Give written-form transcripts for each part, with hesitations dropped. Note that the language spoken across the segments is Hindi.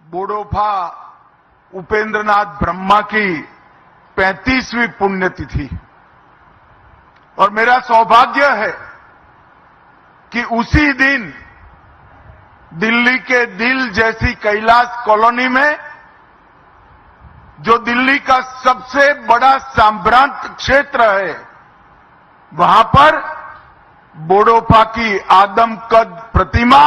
बोडोफा उपेंद्रनाथ ब्रह्मा की 35वीं पुण्यतिथि और मेरा सौभाग्य है कि उसी दिन दिल्ली के दिल जैसी कैलाश कॉलोनी में जो दिल्ली का सबसे बड़ा सांभ्रांत क्षेत्र है वहां पर बोडोफा की आदमकद प्रतिमा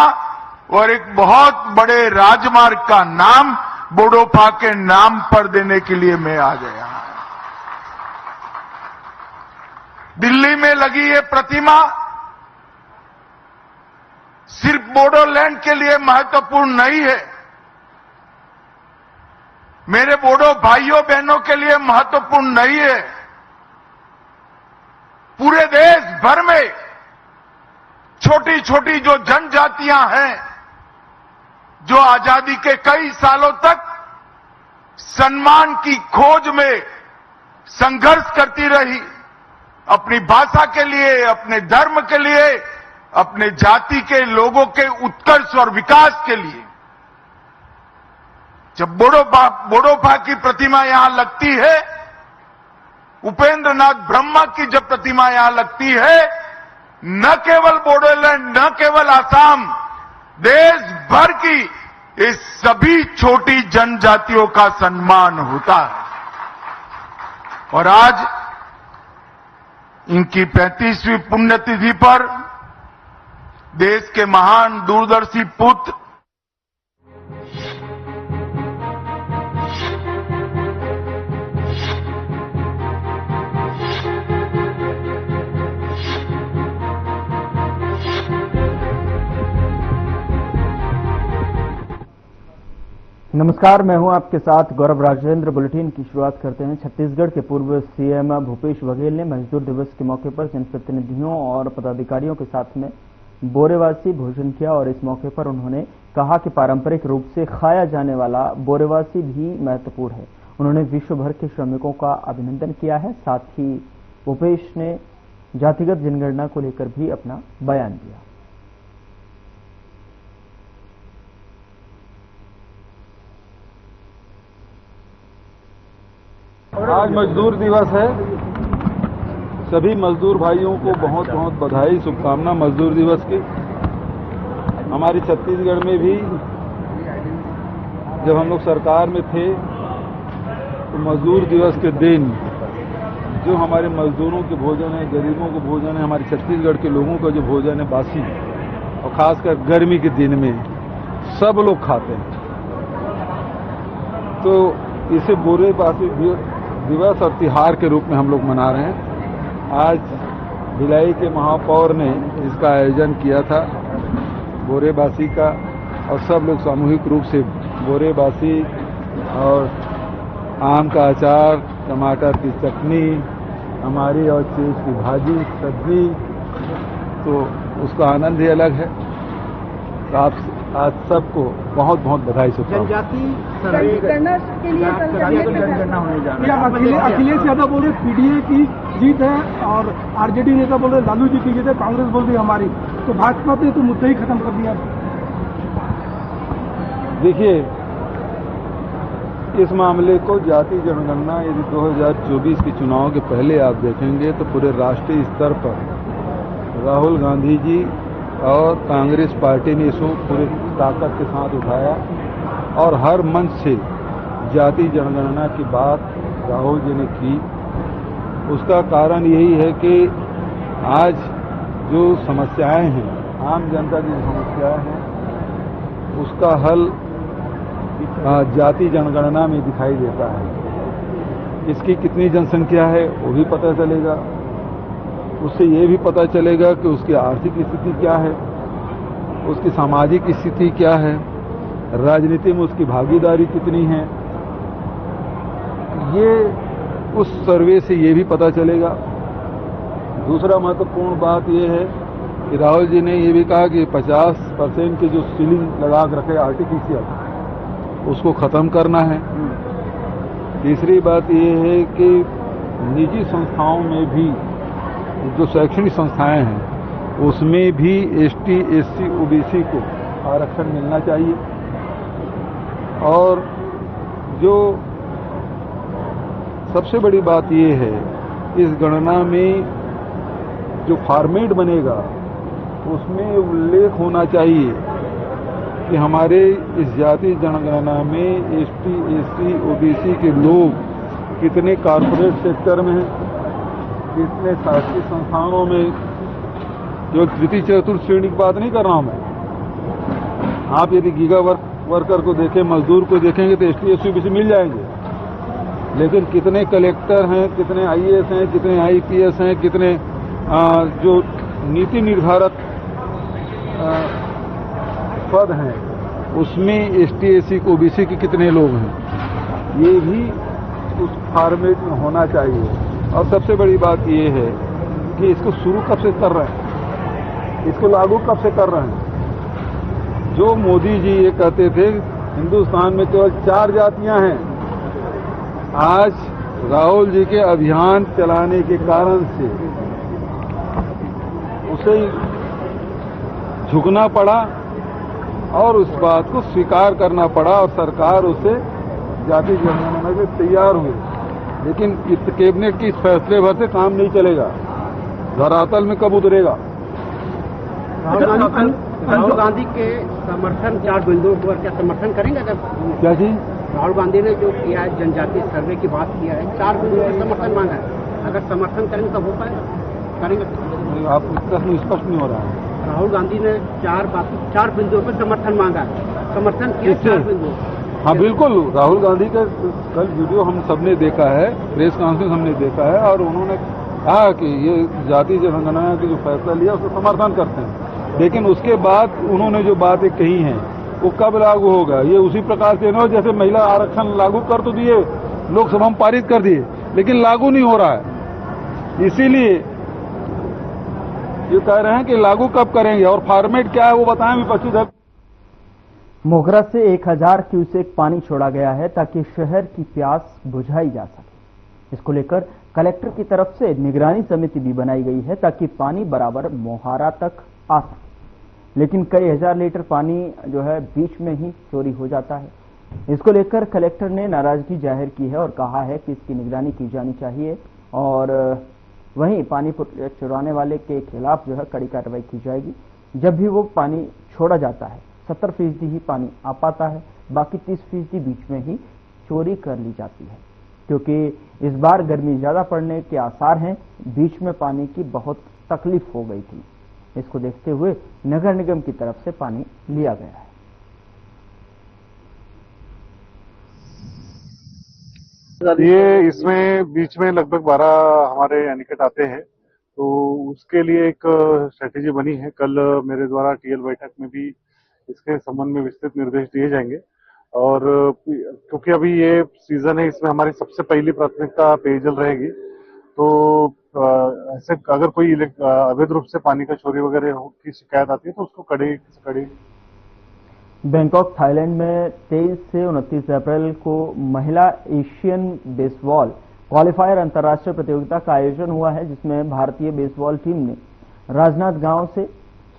और एक बहुत बड़े राजमार्ग का नाम बोडोफा के नाम पर देने के लिए मैं आ गया। दिल्ली में लगी ये प्रतिमा सिर्फ बोडोलैंड के लिए महत्वपूर्ण नहीं है, मेरे बोडो भाइयों बहनों के लिए महत्वपूर्ण नहीं है, पूरे देश भर में छोटी छोटी जो जनजातियां हैं जो आजादी के कई सालों तक सम्मान की खोज में संघर्ष करती रही, अपनी भाषा के लिए, अपने धर्म के लिए, अपने जाति के लोगों के उत्कर्ष और विकास के लिए। जब बोडोफा की प्रतिमा यहां लगती है, उपेंद्रनाथ ब्रह्मा की जब प्रतिमा यहां लगती है, न केवल बोडोलैंड, न केवल आसाम, देश भर की इस सभी छोटी जनजातियों का सम्मान होता है। और आज इनकी 35वीं पुण्यतिथि पर देश के महान दूरदर्शी पुत्र नमस्कार, मैं हूं आपके साथ गौरव राजेंद्र। बुलेटिन की शुरुआत करते हैं। छत्तीसगढ़ के पूर्व सीएम भूपेश बघेल ने मजदूर दिवस के मौके पर जनप्रतिनिधियों और पदाधिकारियों के साथ में बोरेवासी भोजन किया और इस मौके पर उन्होंने कहा कि पारंपरिक रूप से खाया जाने वाला बोरेवासी भी महत्वपूर्ण है। उन्होंने विश्व भर के श्रमिकों का अभिनंदन किया है। साथ ही भूपेश ने जातिगत जनगणना को लेकर भी अपना बयान दिया। आज मजदूर दिवस है। सभी मजदूर भाइयों को बहुत बहुत बधाई, शुभकामना मजदूर दिवस की। हमारी छत्तीसगढ़ में भी जब हम लोग सरकार में थे तो मजदूर दिवस के दिन जो हमारे मजदूरों के भोजन है, गरीबों को भोजन है, हमारे छत्तीसगढ़ के लोगों का जो भोजन है बासी, और खासकर गर्मी के दिन में सब लोग खाते हैं। तो इसे बोरेवासी दिवस और तिहार के रूप में हम लोग मना रहे हैं। आज भिलाई के महापौर ने इसका आयोजन किया था बोरेवासी का, और सब लोग सामूहिक रूप से बोरेवासी और आम का अचार, टमाटर की चटनी, हमारी और चीज की भाजी, सब्जी, तो उसका आनंद ही अलग है। तो आप आज सबको बहुत बहुत बधाई शुभकामनाएं। जनजाति के लिए जनगणना होने जा रही है। अखिलेश यादव बोल रहे पीडीए की जीत है और आरजेडी नेता बोल रहे लालू जी की जीत है, कांग्रेस बोल रही हमारी, तो भाजपा ने तो मुद्दा ही खत्म कर दिया। देखिए, इस मामले को जाति जनगणना यदि 2024 के चुनाव के पहले आप देखेंगे तो पूरे राष्ट्रीय स्तर पर राहुल गांधी जी और कांग्रेस पार्टी ने इसको पूरी ताकत के साथ उठाया और हर मंच से जाति जनगणना की बात राहुल जी ने की। उसका कारण यही है कि आज जो समस्याएं हैं, आम जनता की समस्याएं हैं, उसका हल जाति जनगणना में दिखाई देता है। इसकी कितनी जनसंख्या है वो भी पता चलेगा, उससे ये भी पता चलेगा कि उसकी आर्थिक स्थिति क्या है, उसकी सामाजिक स्थिति क्या है, राजनीति में उसकी भागीदारी कितनी है। ये उस सर्वे से ये भी पता चलेगा। दूसरा महत्वपूर्ण बात ये है कि राहुल जी ने ये भी कहा कि 50% की जो सीलिंग लगा के रखे आर्टिफिशियल, उसको खत्म करना है। तीसरी बात ये है कि निजी संस्थाओं में भी जो शैक्षणिक संस्थाएं हैं उसमें भी एसटी, एससी, ओबीसी को आरक्षण मिलना चाहिए। और जो सबसे बड़ी बात ये है, इस गणना में जो फॉर्मेट बनेगा उसमें उल्लेख होना चाहिए कि हमारे इस जाति जनगणना में एसटी, एससी, ओबीसी के लोग कितने कॉर्पोरेट सेक्टर में हैं, कितने शासकीय संस्थानों में, जो तृतीय चतुर्थ श्रेणी की बात नहीं कर रहा हूं मैं। आप यदि गीगा वर्कर को देखें, मजदूर को देखेंगे तो एसटी, एससी, ओबीसी मिल जाएंगे, लेकिन कितने कलेक्टर हैं, कितने आईएएस हैं, कितने आईपीएस हैं, कितने जो नीति निर्धारक पद हैं, उसमें एसटी, एससी, ओबीसी के कितने लोग हैं, ये भी उस फॉर्मेट में होना चाहिए। और सबसे बड़ी बात ये है कि इसको शुरू कब से कर रहे हैं, इसको लागू कब से कर रहे हैं। जो मोदी जी ये कहते थे हिंदुस्तान में केवल 4 जातियां हैं, आज राहुल जी के अभियान चलाने के कारण से उसे झुकना पड़ा और उस बात को स्वीकार करना पड़ा और सरकार उसे जाति जनगणना के तैयार हुई। लेकिन कैबिनेट के इस फैसले भर से काम नहीं चलेगा, धरातल में कब उतरेगा। राहुल गांधी के समर्थन 4 बिंदुओं पर क्या समर्थन करेंगे? अगर क्या चीज राहुल गांधी ने जो किया है, जनजातीय सर्वे की बात किया है, 4 बिंदुओं पर समर्थन मांगा है, अगर समर्थन करेंगे तब हो पाएगा? करेंगे? आप प्रश्न स्पष्ट नहीं हो रहा है। राहुल गांधी ने 4 बिंदुओं पर समर्थन मांगा है, समर्थन किया 4 बिंदुओं। हाँ बिल्कुल, राहुल गांधी का कल वीडियो हम सबने देखा है, प्रेस कॉन्फ्रेंस हमने देखा है, और उन्होंने कहा कि ये जाति जनगणना की जो फैसला लिया उसका समर्थन करते हैं। लेकिन उसके बाद उन्होंने जो बातें कही हैं वो कब लागू होगा? ये उसी प्रकार से न जैसे महिला आरक्षण लागू कर तो दिए, लोकसभा में पारित कर दिए, लेकिन लागू नहीं हो रहा है। इसीलिए ये कह रहे हैं कि लागू कब करेंगे और फॉर्मेट क्या है वो बताएं विपक्षी दल। मोगरा से 1000 क्यूसेक पानी छोड़ा गया है ताकि शहर की प्यास बुझाई जा सके। इसको लेकर कलेक्टर की तरफ से निगरानी समिति भी बनाई गई है ताकि पानी बराबर मोहारा तक आ सके। लेकिन कई हजार लीटर पानी जो है बीच में ही चोरी हो जाता है। इसको लेकर कलेक्टर ने नाराजगी जाहिर की है और कहा है कि इसकी निगरानी की जानी चाहिए और वहीं पानी चुराने वाले के खिलाफ जो है कड़ी कार्रवाई की जाएगी। जब भी वो पानी छोड़ा जाता है 70% ही पानी आ पाता है, बाकी 30% बीच में ही चोरी कर ली जाती है। क्योंकि इस बार गर्मी ज्यादा पड़ने के आसार हैं, बीच में पानी की बहुत तकलीफ हो गई थी। इसको देखते हुए नगर निगम की तरफ से पानी लिया गया है। ये इसमें बीच में लगभग 12 हमारे एनिकेट आते हैं, तो उसके लिए एक स्ट्रेटेजी बनी है। कल मेरे द्वारा टीएल बैठक में भी इसके संबंध में विस्तृत निर्देश दिए जाएंगे। और क्योंकि अभी ये सीजन है, इसमें हमारी सबसे पहली प्राथमिकता पेयजल रहेगी। तो ऐसे अगर कोई अवैध रूप से पानी का चोरी वगैरह की शिकायत आती है तो उसको कड़ी। बैंकॉक थाईलैंड में 23 से 29 अप्रैल को महिला एशियन बेसबॉल क्वालिफायर अंतर्राष्ट्रीय प्रतियोगिता का आयोजन हुआ है, जिसमें भारतीय बेसबॉल टीम ने राजनांदगांव से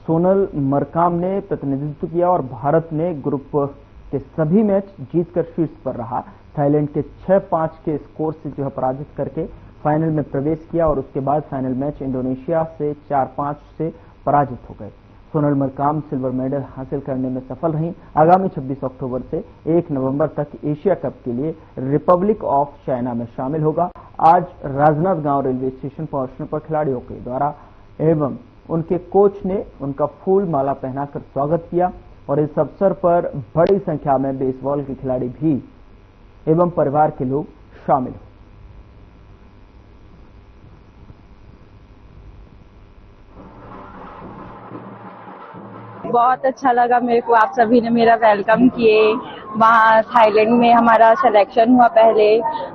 सोनल मरकाम ने प्रतिनिधित्व किया और भारत ने ग्रुप के सभी मैच जीतकर शीर्ष पर रहा। थाईलैंड के 6-5 के स्कोर से जो है पराजित करके फाइनल में प्रवेश किया और उसके बाद फाइनल मैच इंडोनेशिया से 4-5 से पराजित हो गए। सोनल मरकाम सिल्वर मेडल हासिल करने में सफल रहीं। आगामी 26 अक्टूबर से 1 नवंबर तक एशिया कप के लिए रिपब्लिक ऑफ चाइना में शामिल होगा। आज राजनांदगांव रेलवे स्टेशन पहुंचने पर खिलाड़ियों के द्वारा एवं उनके कोच ने उनका फूल माला पहनाकर स्वागत किया और इस अवसर पर बड़ी संख्या में बेसबॉल के खिलाड़ी भी एवं परिवार के लोग शामिल हुए। बहुत अच्छा लगा मेरे को, आप सभी ने मेरा वेलकम किए। वहाँ थाईलैंड में हमारा सिलेक्शन हुआ पहले,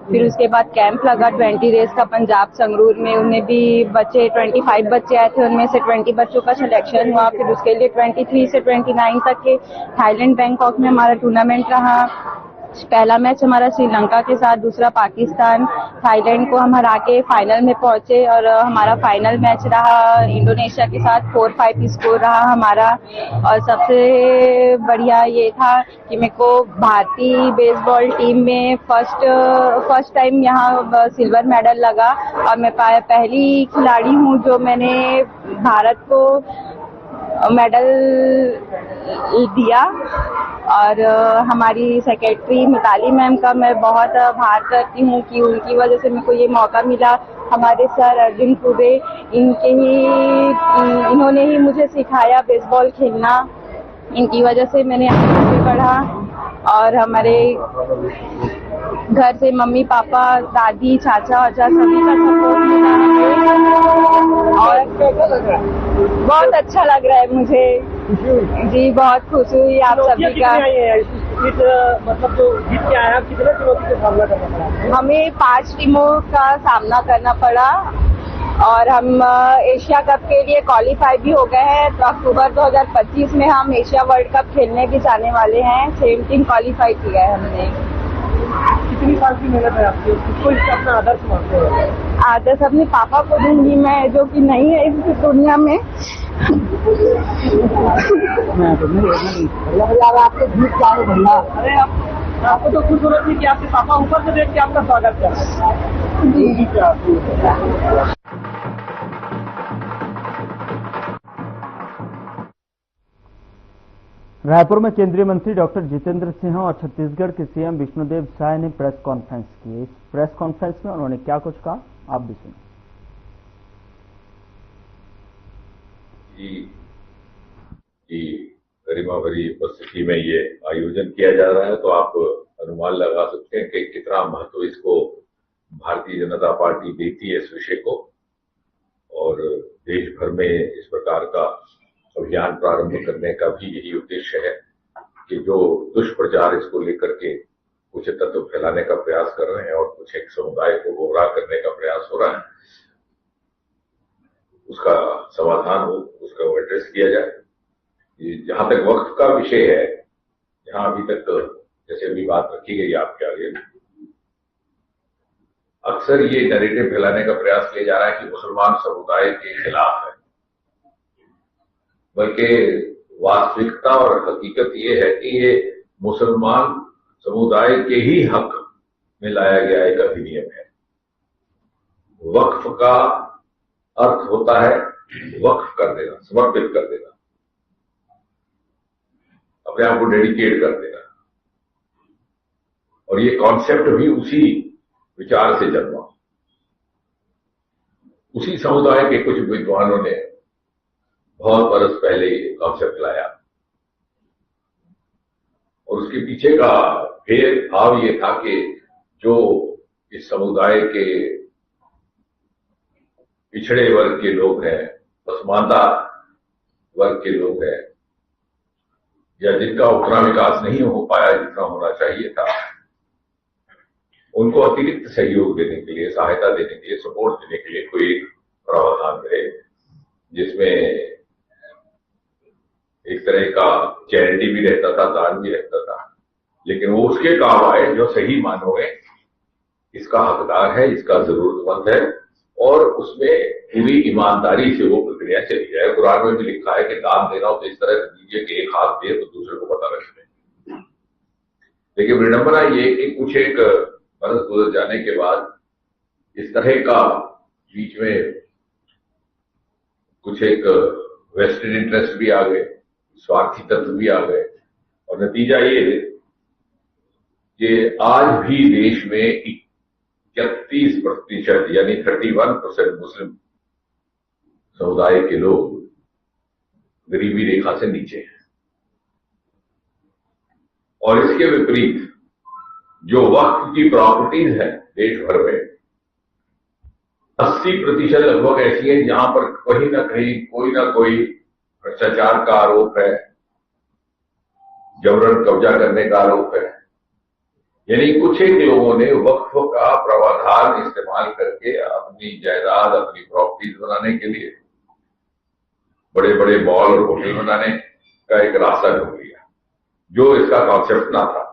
फिर उसके बाद कैंप लगा 20 डेज का पंजाब संगरूर में। उनमें भी बच्चे 25 बच्चे आए थे, उनमें से 20 बच्चों का सिलेक्शन हुआ। फिर उसके लिए 23 से 29 तक के थाईलैंड बैंकॉक में हमारा टूर्नामेंट रहा। पहला मैच हमारा श्रीलंका के साथ, दूसरा पाकिस्तान, थाईलैंड को हम हरा के फाइनल में पहुंचे और हमारा फाइनल मैच रहा इंडोनेशिया के साथ 4-5 स्कोर रहा हमारा। और सबसे बढ़िया ये था कि मेरे को भारतीय बेसबॉल टीम में फर्स्ट टाइम यहाँ सिल्वर मेडल लगा और मैं पहली खिलाड़ी हूँ जो मैंने भारत को मेडल दिया। और हमारी सेक्रेटरी मिताली मैम का मैं बहुत आभार करती हूँ कि उनकी वजह से मेरे को ये मौका मिला। हमारे सर अर्जुन कुबे, इन्होंने ही मुझे सिखाया बेसबॉल खेलना, इनकी वजह से मैंने आगे बढ़ा। और हमारे घर से मम्मी पापा, दादी, चाचा वाचा सभी का सपोर्ट मिला और बहुत अच्छा लग रहा है मुझे। जी बहुत खुश हुई आप सभी का। मतलब जो जीत के आया, कितने चुनौती का सामना करना पड़ा? हमें 5 टीमों का सामना करना पड़ा और हम एशिया कप के लिए क्वालिफाई भी हो गए हैं। तो अक्टूबर 2025 में हम एशिया वर्ल्ड कप खेलने भी जाने वाले हैं। 7 टीम क्वालिफाई किया है हमने। कितनी साल की मेहनत है आपकी? किसको इसका अपना आदर्श मानते हैं? आदर्श अपने पापा को दूंगी मैं, जो कि नहीं है इस दुनिया में। आपको जीत क्या है भैया? अरे आपको तो खुश होना चाहिए कि आपके पापा ऊपर से देख के आपका स्वागत कर रहे हैं। रायपुर में केंद्रीय मंत्री डॉक्टर जितेंद्र सिंह और छत्तीसगढ़ के सीएम विष्णुदेव साय ने प्रेस कॉन्फ्रेंस की। इस प्रेस कॉन्फ्रेंस में उन्होंने क्या कुछ कहा, आप भी सुनिए। की गरिमा भरी उपस्थिति में ये आयोजन किया जा रहा है, तो आप अनुमान लगा सकते हैं कि कितना महत्व इसको भारतीय जनता पार्टी देती है इस विषय को। और देश भर में इस प्रकार का अभियान प्रारंभ करने का भी यही उद्देश्य है कि जो दुष्प्रचार इसको लेकर के कुछ तत्व फैलाने का प्रयास कर रहे हैं और कुछ एक समुदाय को गुमराह करने का प्रयास हो रहा है, उसका समाधान हो, उसका एड्रेस किया जाए। जहां तक वक्त का विषय है, जहां अभी तक जैसे अभी बात रखी गई आपके आगे, अक्सर ये नैरेटिव फैलाने का प्रयास किया जा रहा है कि मुसलमान समुदाय के खिलाफ है, बल्कि वास्तविकता और हकीकत ये है कि ये मुसलमान समुदाय के ही हक में लाया गया एक अधिनियम है। वक्फ का अर्थ होता है वक्फ कर देना, समर्पित कर देना, अपने आप को डेडिकेट कर देना। और ये कॉन्सेप्ट भी उसी विचार से जन्मा। उसी समुदाय के कुछ विद्वानों ने बहुत बरस पहले ये कॉन्सेप्ट लाया और उसके पीछे का भेद भाव ये था कि जो इस समुदाय के पिछड़े वर्ग के लोग हैं, पसमानदा वर्ग के लोग हैं, या जिनका उतना विकास नहीं हो पाया जितना होना चाहिए था, उनको अतिरिक्त सहयोग देने के लिए, सहायता देने के लिए, सपोर्ट देने के लिए कोई एक प्रावधान रहे, जिसमें एक तरह का चैरिटी भी रहता था, दान भी रहता था, लेकिन वो उसके काम आए जो सही मानों में इसका हकदार है, इसका जरूरतमंद है, और उसमें पूरी ईमानदारी से वो प्रक्रिया चली जाए। कुरान में भी लिखा है कि दान देना हो तो इस तरह दीजिए कि एक हाथ दे तो दूसरे को पता रख ले। लेकिन विडंबना ये कि कुछ एक बरस गुजर जाने के बाद इस तरह का बीच में कुछ एक वेस्टेड इंटरेस्ट भी आ गए, स्वार्थी तत्व भी आ गए, और नतीजा ये कि आज भी देश में 31% यानी 31% मुस्लिम समुदाय के लोग गरीबी रेखा से नीचे हैं। और इसके विपरीत जो वक्फ की प्रॉपर्टीज है देश भर में, 80% लगभग ऐसी है जहां पर कहीं ना कहीं कोई ना कोई भ्रष्टाचार का आरोप है, जबरन कब्जा करने का आरोप है। यानी कुछ एक लोगों ने वक्फ का प्रावधान इस्तेमाल करके अपनी जायदाद, अपनी प्रॉपर्टीज बनाने के लिए बड़े बड़े मॉल और होटल बनाने का एक रास्ता ढूंढ लिया, जो इसका कॉन्सेप्ट ना था।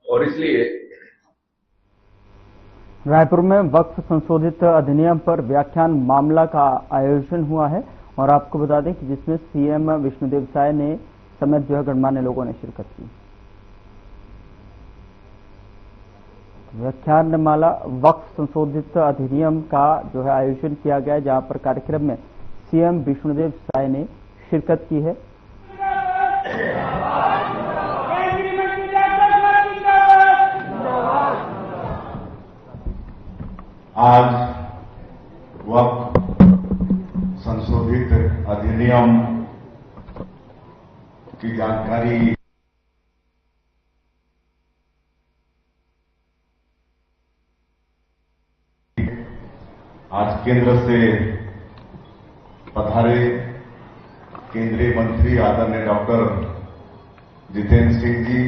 और इसलिए रायपुर में वक्फ संशोधित अधिनियम पर व्याख्यान मामला का आयोजन हुआ है और आपको बता दें कि जिसमें सीएम विष्णुदेव साय ने समेत जो है गणमान्य लोगों ने शिरकत की। व्याख्यान माला वक्फ संशोधित अधिनियम का जो है आयोजन किया गया, जहां पर कार्यक्रम में सीएम विष्णुदेव साय ने शिरकत की है। आज वक्फ संशोधित अधिनियम की जानकारी आज केंद्र से पधारे केंद्रीय मंत्री आदरणीय डॉक्टर जितेंद्र सिंह जी,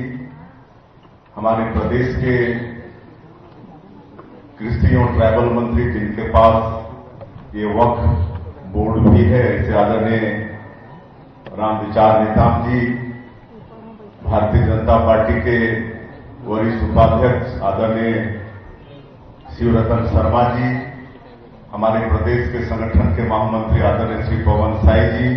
हमारे प्रदेश के कृषि और ट्राइबल मंत्री जिनके पास ये वक्फ बोर्ड भी है, ऐसे आदरणीय रामविचार नेताम जी, भारतीय जनता पार्टी के वरिष्ठ उपाध्यक्ष आदरणीय शिवरतन शर्मा जी, हमारे प्रदेश के संगठन के महामंत्री आदरणीय श्री पवन साई जी,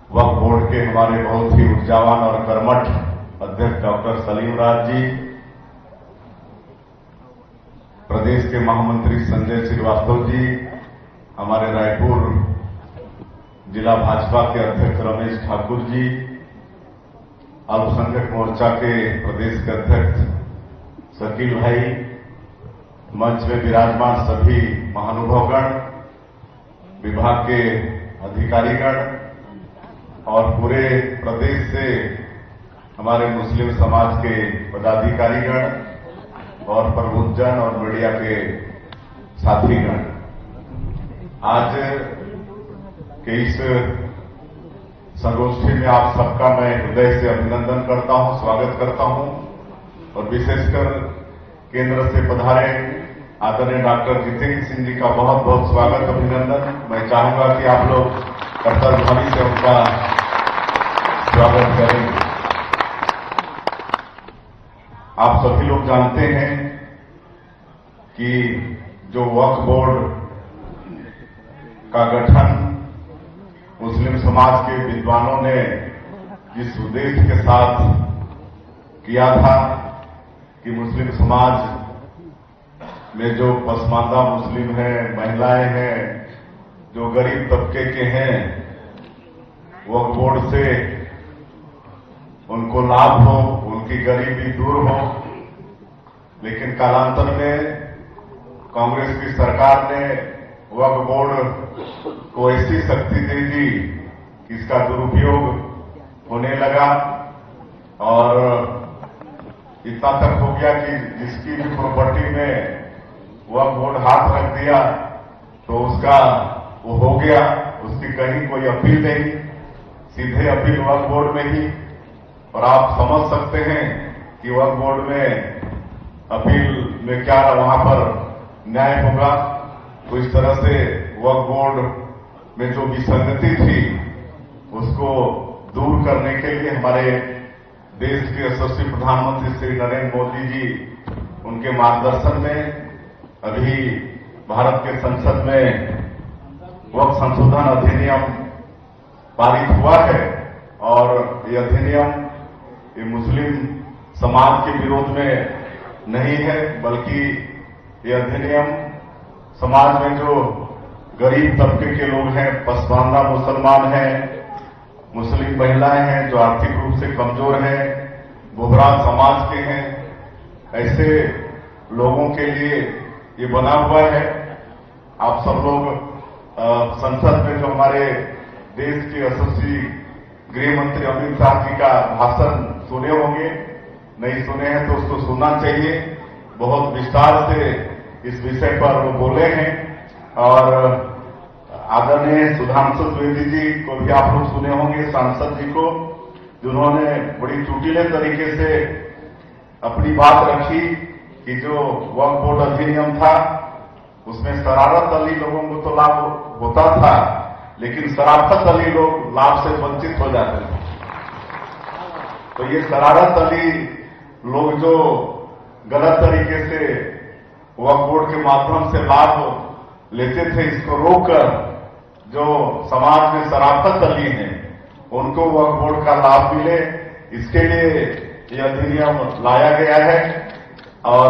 वक्फ बोर्ड के हमारे बहुत ही ऊर्जावान और कर्मठ अध्यक्ष डॉक्टर सलीम राज जी, प्रदेश के महामंत्री संजय श्रीवास्तव जी, हमारे रायपुर जिला भाजपा के अध्यक्ष रमेश ठाकुर जी, अल्पसंख्यक मोर्चा के प्रदेश के अध्यक्ष शकील भाई, मंच में विराजमान सभी महानुभावगण, विभाग के अधिकारीगण और पूरे प्रदेश से हमारे मुस्लिम समाज के पदाधिकारीगण और प्रबुद्धजन और मीडिया के साथीगण, आज के इस संगोष्ठी में आप सबका मैं हृदय से अभिनंदन करता हूं, स्वागत करता हूं और विशेषकर केंद्र से पधारे आदरणीय डॉक्टर जितेंद्र सिंह जी का बहुत बहुत स्वागत, अभिनंदन। मैं चाहूंगा कि आप लोग कर्तव्य ध्वनि से उनका स्वागत करेंगे। आप सभी लोग जानते हैं कि जो वक्फ बोर्ड का गठन मुस्लिम समाज के विद्वानों ने जिस उद्देश्य के साथ किया था कि मुस्लिम समाज में जो पसमानदा मुस्लिम हैं, महिलाएं हैं, जो गरीब तबके के हैं, वक्फ बोर्ड से उनको लाभ हो, उनकी गरीबी दूर हो। लेकिन कालांतर में कांग्रेस की सरकार ने वक्फ बोर्ड को ऐसी शक्ति दे दी कि इसका दुरुपयोग होने लगा और इतना तक हो गया कि जिसकी भी प्रॉपर्टी में वक्फ बोर्ड हाथ रख दिया तो उसका वो हो गया, उसकी कहीं कोई अपील नहीं, सीधे अपील वक्फ बोर्ड में ही। और आप समझ सकते हैं कि वक्फ बोर्ड में अपील में क्या वहां पर न्याय होगा। तो इस तरह से वक्फ बोर्ड में जो विसंगति थी उसको दूर करने के लिए हमारे देश के यशस्वी प्रधानमंत्री श्री नरेंद्र मोदी जी, उनके मार्गदर्शन में अभी भारत के संसद में वक्फ संशोधन अधिनियम पारित हुआ है और ये अधिनियम ये मुस्लिम समाज के विरोध में नहीं है, बल्कि ये अधिनियम समाज में जो गरीब तबके के लोग हैं, पसमानदा मुसलमान हैं, मुस्लिम महिलाएं हैं जो आर्थिक रूप से कमजोर हैं, बुहरान समाज के हैं, ऐसे लोगों के लिए ये बना हुआ है। आप सब लोग संसद में जो हमारे देश के यशस्वी गृह मंत्री अमित शाह जी का भाषण सुने होंगे, नहीं सुने हैं तो उसको सुनना चाहिए। बहुत विस्तार से इस विषय पर वो बोले हैं और आदरणीय सुधांशु द्विवेदी जी को भी आप लोग सुने होंगे, सांसद जी को, जिन्होंने बड़ी चुटीले तरीके से अपनी बात रखी कि जो वक्फ बोर्ड अधिनियम था उसमें शरारत अली लोगों को तो लाभ होता था, लेकिन शराफत अली लोग लाभ से वंचित हो जाते थे। तो ये शरारत अली लोग जो गलत तरीके से वक्फ बोर्ड के माध्यम से लाभ लेते थे, इसको रोककर जो समाज में शराफत दली है उनको वक्फ बोर्ड का लाभ मिले, इसके लिए ये अधिनियम लाया गया है। और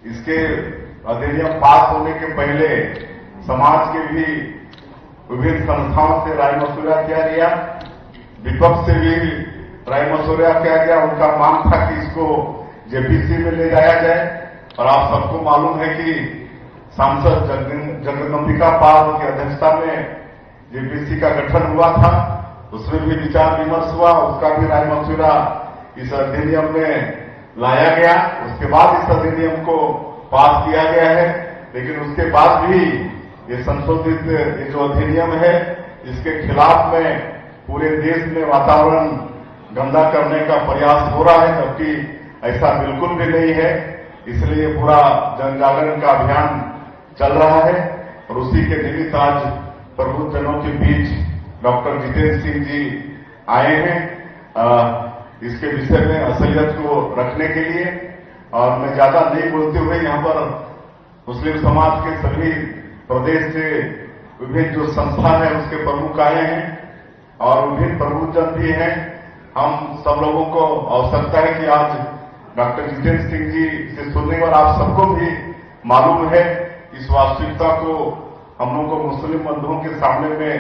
इसके अधिनियम पास होने के पहले समाज के भी विभिन्न संस्थाओं से राय मशुरा किया गया, विपक्ष से भी राय मशुरा किया गया। उनका मांग था कि इसको जेपीसी में ले जाया जाए। और आप सबको मालूम है कि सांसद जगदम्बिका पाल की अध्यक्षता में जेपीसी का गठन हुआ था, उसमें भी विचार विमर्श हुआ, उसका भी राय मशुरा इस अधिनियम में लाया गया। उसके बाद इस अधिनियम को पास किया गया है, लेकिन उसके बाद भी ये संशोधित ये जो अधिनियम है इसके खिलाफ में पूरे देश में वातावरण गंदा करने का प्रयास हो रहा है, जबकि ऐसा बिल्कुल भी नहीं है। इसलिए पूरा जन जागरण का अभियान चल रहा है और उसी के निमित्त आज प्रबुद्धजनों के बीच डॉक्टर जितेंद्र सिंह जी आए हैं इसके विषय में असलियत को रखने के लिए। और मैं ज्यादा नहीं बोलते हुए यहाँ पर मुस्लिम समाज के सभी प्रदेश से विभिन्न जो संस्था है उसके प्रमुख आए हैं और विभिन्न प्रबुद्धजन भी हैं। हम सब लोगों को आवश्यकता है कि आज डॉक्टर जितेंद्र सिंह जी से सुनने और आप सबको भी मालूम है इस वास्तविकता को हम लोगों को मुस्लिम बंधुओं के सामने में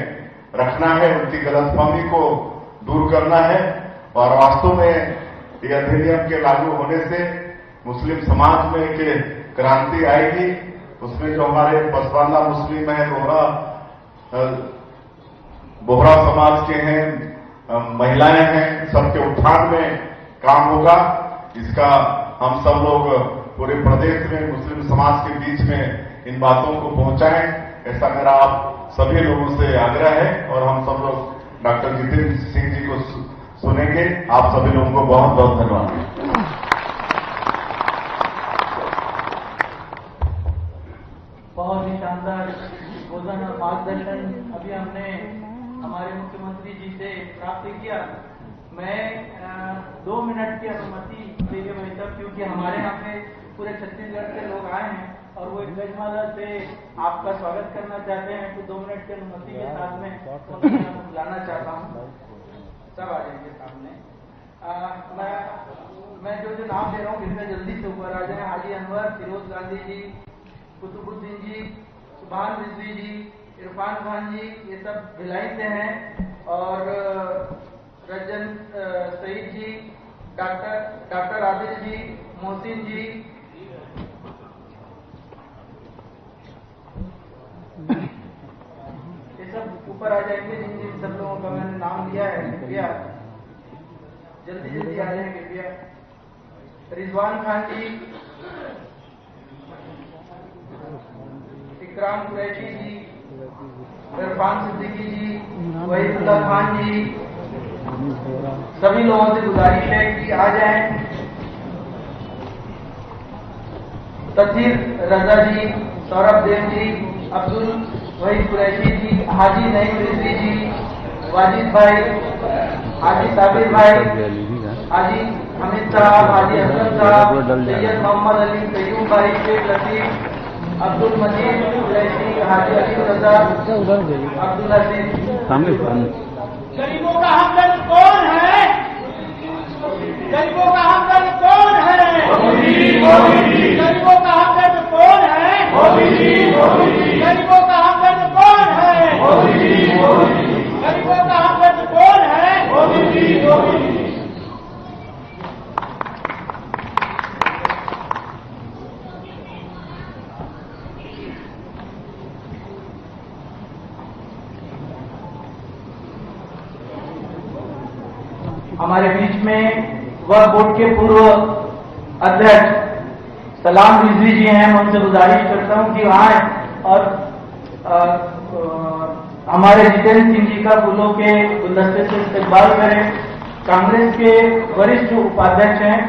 रखना है, उनकी गलतफहमी को दूर करना है। और वास्तव में ये अधिनियम के लागू होने से मुस्लिम समाज में एक क्रांति आएगी। उसमें जो हमारे पसमानदा मुस्लिम है, बोहरा समाज के हैं, महिलाएं हैं, सबके उत्थान में काम होगा। इसका हम सब लोग पूरे प्रदेश में मुस्लिम समाज के बीच में इन बातों को पहुंचाएं, ऐसा मेरा आप सभी लोगों से आग्रह है। और हम सब लोग डॉक्टर जितेंद्र सिंह जी को सुनेंगे। आप सभी लोगों को बहुत बहुत धन्यवाद। बहुत ही शानदार बोधन और मार्गदर्शन अभी हमने हमारे मुख्यमंत्री जी से प्राप्त किया। मैं 2 मिनट की अनुमति देंगे भाई साहब, क्योंकि हमारे यहाँ पे पूरे छत्तीसगढ़ से लोग आए हैं और वो एक गजमाला से आपका स्वागत करना चाहते हैं। तो 2 मिनट की अनुमति के साथ में उन्हें बुलाना चाहता हूँ। सब आ जाएंगे सामने। मैं जो नाम दे रहा हूँ कृपया जल्दी से ऊपर आ जाए। हाजी अनवर, फिरोज गांधी जी, कुतुबुद्दीन जी, सुभान रिजवी जी, इरफान खान जी, ये सब भिलाई से हैं। और रंजन सईद जी, डॉक्टर आदिल जी, मोहसिन जी, ये सब ऊपर आ जाएंगे। जिन जिन सब लोगों का मैंने नाम लिया है कृपया जल्दी जल्दी आ जाए कृपया। रिजवान खान जी, इकराम कुरैशी जी, इरफान सिद्दीकी जी, वहीदुल्लाह खान जी, सभी लोगों से गुजारिश है कि आ जाएं। तस्वीर रजा जी, सौरभ देव जी, अब्दुल वहीद कुरैशी जी, हाजी नईम रिजवी जी, वाजिद भाई, हाजी साबिर भाई, हाजी हमीद साहब, हाजी हसन साहब, सैयद मोहम्मद अली, कयूम भाई, शेख लतीफ, अब्दुल मजीद कुरैशी, हाजी अली रजा, अब्दुल हसीन। सामने गरीबों का हमदर्द कौन है? गरीबों का हमदर्द कौन है? गरीबों का हमदर्द कौन है? गरीबों का हमदर्द कौन है? गरीबों का हमदर्द कौन है? हमारे बीच में वक्फ बोर्ड के पूर्व अध्यक्ष सलाम रिजवी जी हैं। मैं उनसे गुजारिश करता हूं कि आए और हमारे जितेंद्र सिंह जी का फूलों के गुलदस्ते से इस्तेमाल करें। कांग्रेस के वरिष्ठ उपाध्यक्ष हैं।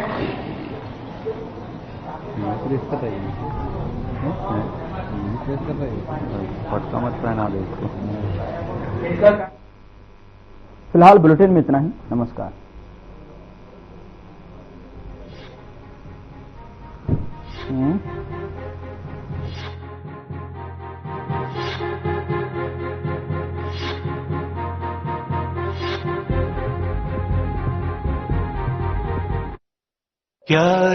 फिलहाल बुलेटिन में इतना ही। नमस्कार। क्या